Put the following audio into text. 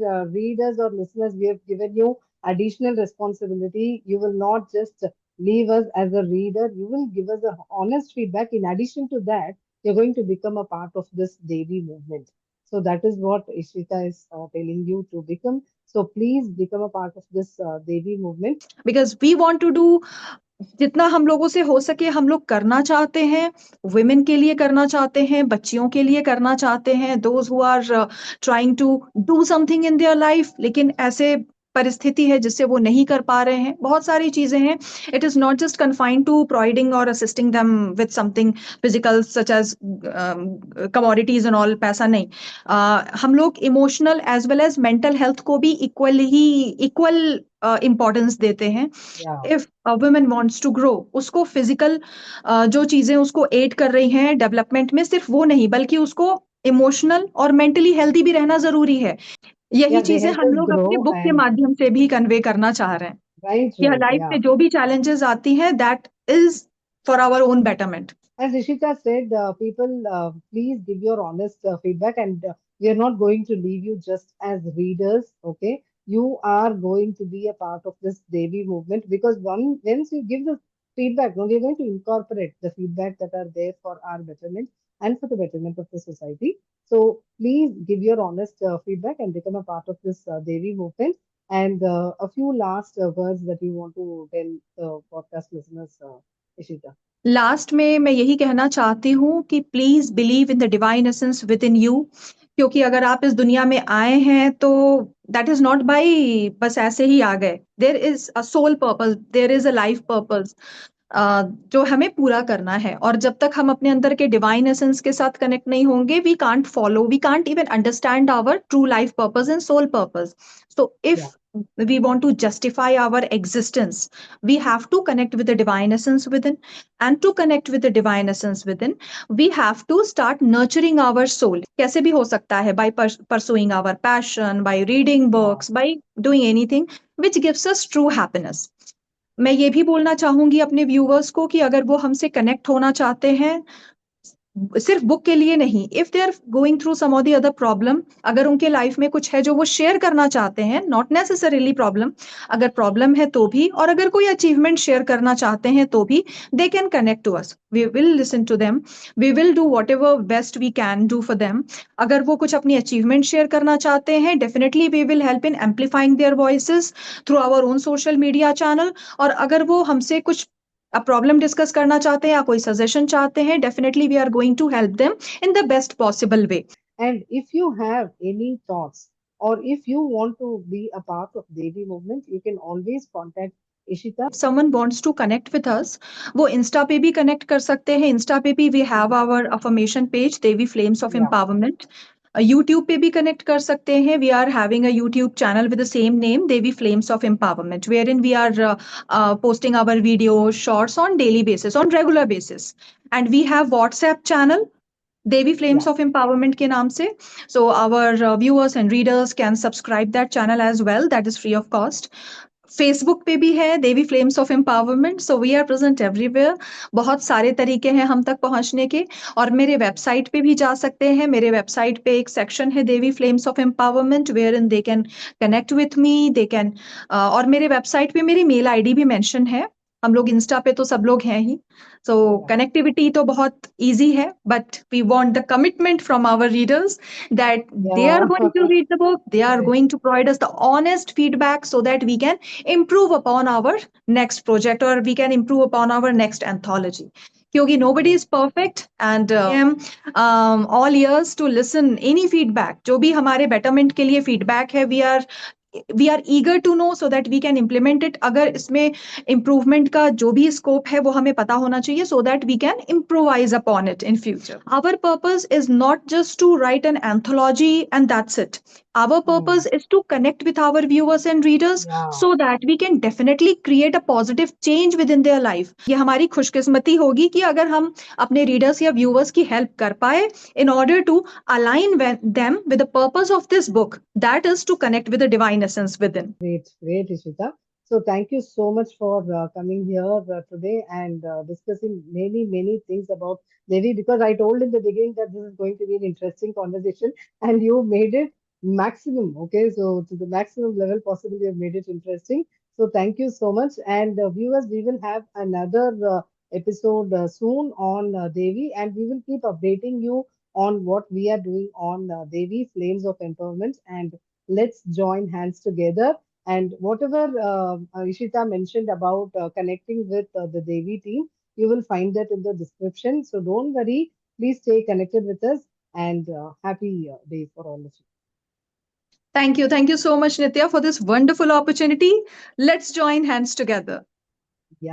readers or listeners, we have given you additional responsibility. You will not just leave us as a reader, you will give us a honest feedback. In addition to that, you're going to become a part of this Devi movement. So that is what Ishita is telling you to become. So please become a part of this Devi movement. because we want to do जितना हम लोगों से हो सके हम लोग करना चाहते हैं, वुमेन के लिए करना चाहते हैं, बच्चियों के लिए करना चाहते हैं, those who are trying to do something in their life, लेकिन ऐसे परिस्थिति है जिससे वो नहीं कर पा रहे हैं, बहुत सारी चीजें हैं. It is not just confined to providing और assisting them with something physical such as commodities and all, पैसा नहीं. हम लोग emotional as well as mental health को भी इक्वल इम्पोर्टेंस देते हैं. Yeah. If a woman wants to grow, उसको फिजिकल जो चीजें उसको एड कर रही हैं डेवलपमेंट में, सिर्फ वो नहीं बल्कि उसको इमोशनल और मेंटली हेल्दी भी रहना जरूरी है. यही Yeah, they चीजें help हम us लोग अपने grow बुक के and माध्यम से भी कन्वे करना चाह रहे हैं right, कि right. Life Yeah. में जो भी चैलेंजेस आती हैं, that is for our own betterment. As Rishika said, people, please give your honest feedback, and we are not going to leave you just as readers. Okay, you are going to be a part of this Devi movement because once you give the feedback, no, we are going to incorporate the feedback that are there for our betterment and for the betterment of the society. So please give your honest feedback and become a part of this Devi movement. And a few last words that you want to tell the podcast listeners, Ishita. Last में मैं यही कहना चाहती हूँ कि please believe in the divine essence with in you, क्योंकि अगर आप इस दुनिया में आए हैं तो that is not by bus ऐसे ही आ गए. There is a soul purpose, there is a life purpose जो हमें पूरा करना है. और जब तक हम अपने अंदर के डिवाइन एसेंस के साथ कनेक्ट नहीं होंगे, we can't even understand our true life purpose and soul purpose. So Yeah. If we want to justify our existence, we have to connect with the divine essence within. And to connect with the divine essence within, we have to start nurturing our soul. कैसे भी हो सकता है, by pursuing our passion, by reading Yeah. books, by doing anything which gives us true happiness. मैं ये भी बोलना चाहूंगी अपने व्यूवर्स को कि अगर वो हमसे कनेक्ट होना चाहते हैं, सिर्फ बुक के लिए नहीं, if they are going through some of the other problem, अगर उनके लाइफ में कुछ है जो वो शेयर करना चाहते हैं, नॉट नेसेसरीली प्रॉब्लम, अगर प्रॉब्लम है तो भी, और अगर कोई अचीवमेंट शेयर करना चाहते हैं तो भी, they can connect to us. We will listen to them, we will do whatever best we can do for them. अगर वो कुछ अपनी अचीवमेंट शेयर करना चाहते हैं, definitely we will help in amplifying their voices through our own social media channel. और अगर वो हमसे कुछ प्रॉब्लम डिस्कस करना चाहते हैं या कोई सजेशन चाहते हैं, definitely we are going to help them in the best possible way. And if you have any thoughts or if you want to be a part of Devi movement, you can always contact Ishita. If someone wants to connect with us, वो Insta पे भी connect कर सकते हैं. Insta पे भी we have our affirmation page Devi flames of Yeah. Empowerment. YouTube पे भी कनेक्ट कर सकते हैं. We are having a YouTube channel with the same name, Devi flames of empowerment, where in we are posting our video shorts on daily basis, on regular basis. And we have WhatsApp channel, Devi Yeah. Flames of Empowerment के नाम से. So our viewers and readers can subscribe that channel as well. That is free of cost. Facebook पे भी है Devi flames of empowerment. So we are present everywhere. बहुत सारे तरीके हैं हम तक पहुंचने के. और मेरे वेबसाइट पे भी जा सकते हैं. मेरे वेबसाइट पे एक सेक्शन है Devi flames of empowerment, where in they can connect with me, they can. और मेरे वेबसाइट पे मेरी मेल आईडी भी मेंशन है. हम लोग इंस्टा पे तो सब लोग हैं ही. सो Yeah. कनेक्टिविटी तो बहुत इजी है, but we want the commitment from our readers that they are Yeah. going to read the book, they are Right. going to provide us the honest feedback so that we can improve upon our next project, or we can improve upon our next anthology. क्योंकि nobody Right. is perfect, and I am all ears to listen any feedback. जो भी हमारे betterment के लिए feedback है, we are eager to know so that we can implement it. अगर इसमें improvement का जो भी scope है वो हमें पता होना चाहिए, so that we can improvise upon it in future. Our purpose is not just to write an anthology and that's it. Our Hmm. purpose is to connect with our viewers and readers Yeah. so that we can definitely create a positive change within their life. ये हमारी खुशकिस्मती होगी कि अगर हम अपने readers या viewers की help कर पाए in order to align them with the purpose of this book, that is to connect with the divine essence within. Great. Great, Ishita. So thank you so much for coming here today and discussing many, many things about Devi because I told in the beginning that this is going to be an interesting conversation and you made it maximum. Okay, so to the maximum level possible, you have made it interesting. So thank you so much. And viewers, we will have another episode soon on Devi, and we will keep updating you on what we are doing on Devi Flames of Empowerment. And let's join hands together. And whatever Ishita mentioned about connecting with the Devi team, you will find that in the description. So don't worry. Please stay connected with us, and happy day for all of you. Thank you. Thank you so much, Nitya, for this wonderful opportunity. Let's join hands together. Yeah.